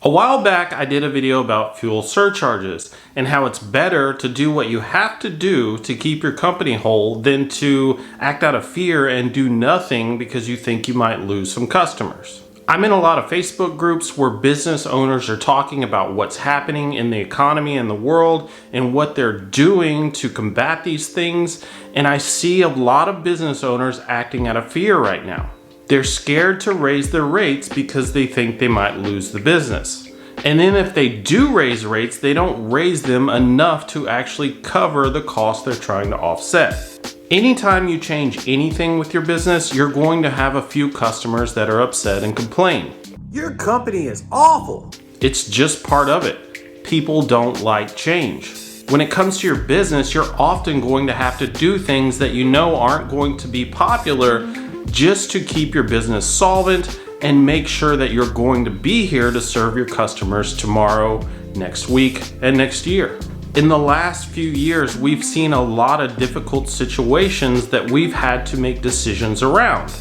A while back, I did a video about fuel surcharges and how it's better to do what you have to do to keep your company whole than to act out of fear and do nothing because you think you might lose some customers. I'm in a lot of Facebook groups where business owners are talking about what's happening in the economy and the world and what they're doing to combat these things, and I see a lot of business owners acting out of fear right now. They're scared to raise their rates because they think they might lose the business. And then if they do raise rates, they don't raise them enough to actually cover the cost they're trying to offset. Anytime you change anything with your business, you're going to have a few customers that are upset and complain. Your company is awful. It's just part of it. People don't like change. When it comes to your business, you're often going to have to do things that you know aren't going to be popular just to keep your business solvent and make sure that you're going to be here to serve your customers tomorrow, next week, and next year. In the last few years, we've seen a lot of difficult situations that we've had to make decisions around.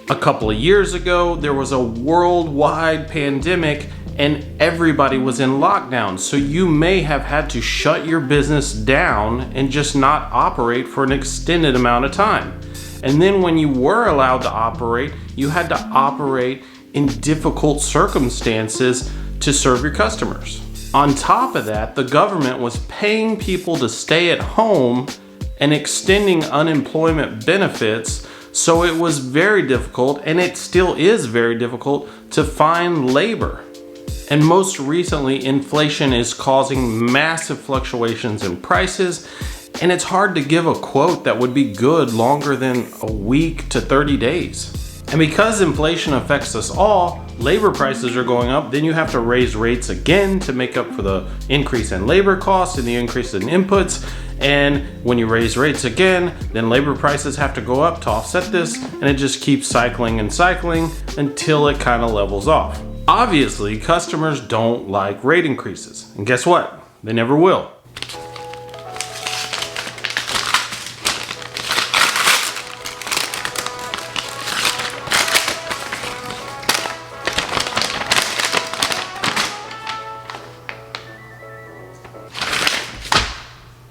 A couple of years ago, there was a worldwide pandemic and everybody was in lockdown. So you may have had to shut your business down and just not operate for an extended amount of time. And then when you were allowed to operate, you had to operate in difficult circumstances to serve your customers. On top of that, the government was paying people to stay at home and extending unemployment benefits. So it was very difficult, and it still is very difficult, to find labor. And most recently, inflation is causing massive fluctuations in prices. And it's hard to give a quote that would be good longer than a week to 30 days. And because inflation affects us all, labor prices are going up, then you have to raise rates again to make up for the increase in labor costs and the increase in inputs. And when you raise rates again, then labor prices have to go up to offset this, and it just keeps cycling and cycling until it kind of levels off. Obviously, customers don't like rate increases. And guess what? They never will.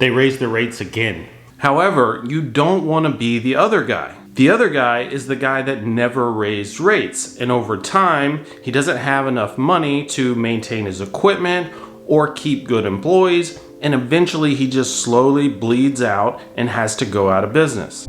They raise their rates again. However, you don't want to be the other guy. The other guy is the guy that never raised rates, and over time, he doesn't have enough money to maintain his equipment or keep good employees, and eventually he just slowly bleeds out and has to go out of business.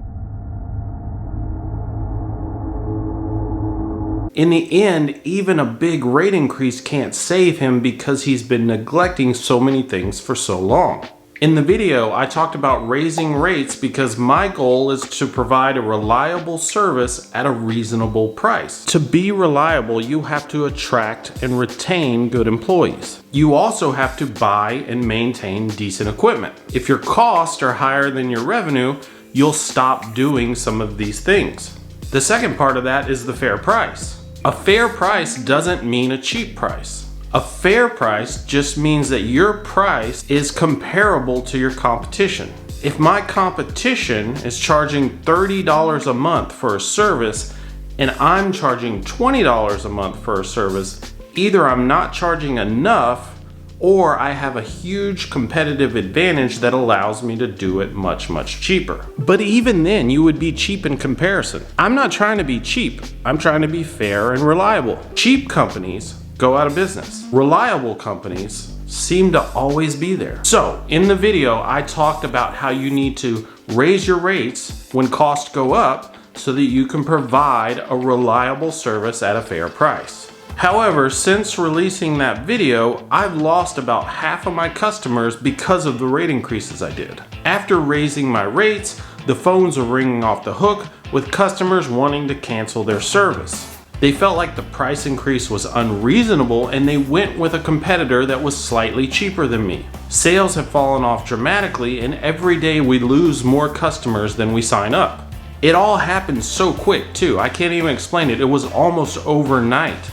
In the end, even a big rate increase can't save him because he's been neglecting so many things for so long. In the video, I talked about raising rates because my goal is to provide a reliable service at a reasonable price. To be reliable, you have to attract and retain good employees. You also have to buy and maintain decent equipment. If your costs are higher than your revenue, you'll stop doing some of these things. The second part of that is the fair price. A fair price doesn't mean a cheap price. A fair price just means that your price is comparable to your competition. If my competition is charging $30 a month for a service and I'm charging $20 a month for a service, either I'm not charging enough or I have a huge competitive advantage that allows me to do it much, much cheaper. But even then, you would be cheap in comparison. I'm not trying to be cheap. I'm trying to be fair and reliable. Cheap companies go out of business. Reliable companies seem to always be there. So in the video, I talked about how you need to raise your rates when costs go up so that you can provide a reliable service at a fair price. However, since releasing that video, I've lost about half of my customers because of the rate increases I did. After raising my rates, the phones are ringing off the hook with customers wanting to cancel their service. They felt like the price increase was unreasonable and they went with a competitor that was slightly cheaper than me. Sales have fallen off dramatically, and every day we lose more customers than we sign up. It all happened so quick too, I can't even explain it. It was almost overnight.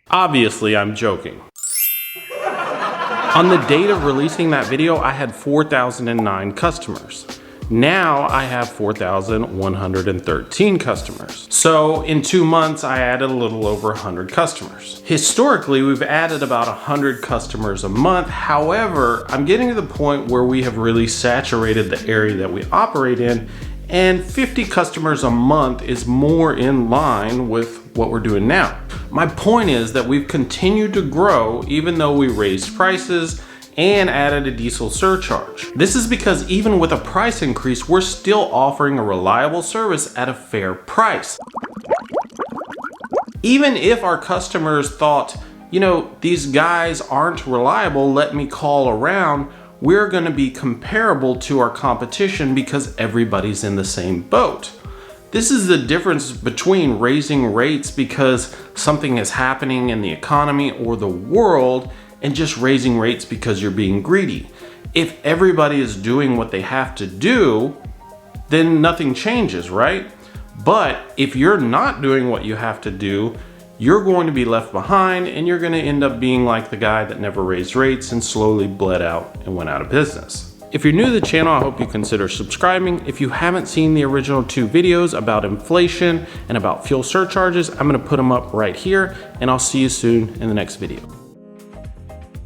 Obviously, I'm joking. On the date of releasing that video, I had 4,009 customers. Now I have 4,113 customers. So in 2 months, I added a little over 100 customers. Historically, we've added about 100 customers a month. However, I'm getting to the point where we have really saturated the area that we operate in, and 50 customers a month is more in line with what we're doing now. My point is that we've continued to grow even though we raised prices and added a diesel surcharge. This is because even with a price increase, we're still offering a reliable service at a fair price. Even if our customers thought, you know, these guys aren't reliable, let me call around, we're gonna be comparable to our competition because everybody's in the same boat. This is the difference between raising rates because something is happening in the economy or the world and just raising rates because you're being greedy. If everybody is doing what they have to do, then nothing changes, right? But if you're not doing what you have to do, you're going to be left behind and you're going to end up being like the guy that never raised rates and slowly bled out and went out of business. If you're new to the channel, I hope you consider subscribing. If you haven't seen the original 2 videos about inflation and about fuel surcharges, I'm going to put them up right here, and I'll see you soon in the next video.